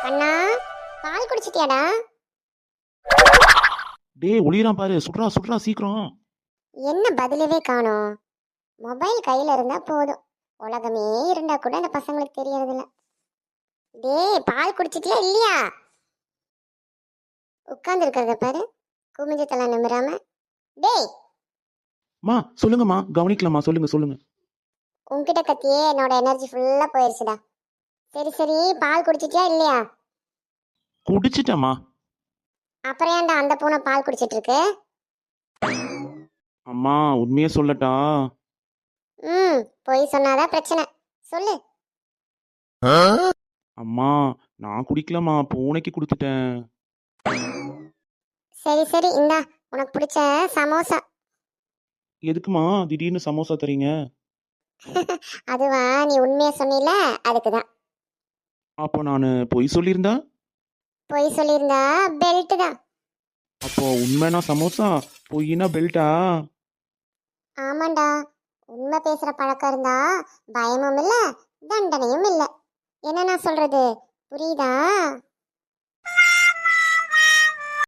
அண்ணா, பால் குடிச்சிட்டியாடா? டேய் ஒளியறான் பாரு, சுட்றா சுட்றா சீக்கிரம். என்ன பதிலவே காணோம். மொபைல் கையில இருந்தா போதும், உலகமே இருந்தா கூட அந்த பசங்களுக்கு தெரியறதில்ல. டேய், பால் குடிச்சிட்டியா இல்லையா? உட்கார்ந்து இருக்கிறத பாரு, குமிஞ்ச தலை நிமிராம. டேய், மா சொல்லுங்கம்மா, கவனிக்கலாமா, சொல்லுங்க சொல்லுங்க. உன்கிட்ட கத்தியே என்னோட எனர்ஜி ஃபுல்லா போயிருச்சுடா. சரி சரி, பால் குடிச்சிட்டியா இல்லையா? குடிச்சிட்டேம்மா. அப்புறம் ஏன்டா அந்த பூனை பால் குடிச்சிட்டு இருக்கு? அம்மா உண்மையே சொல்லட்டா? பொய் சொன்னாதான் பிரச்சனை. சொல்லு. அம்மா நான் குடிக்கலம்மா, பூனைக்கு கொடுத்துட்டேன். சரி சரி, இந்தா உனக்கு பிடிச்ச சமோசா. எதுக்குமா திடீர்னு சமோசா தரீங்க? அதுவா, நீ உண்மையை சொன்னில, அதுக்குதான். அப்போ நான் பொய் சொல்லியிருந்தா? பொய் சொல்லியிருந்தா பெல்ட் தான். அப்போ உண்மைனா சமோசா, பொய்னா பெல்ட்டா? ஆமாண்டா, உண்மை பேசுற பழக்கம் இருந்தா பயமும் இல்ல, தண்டனையும் இல்ல. என்ன நான் சொல்றது புரியுதா?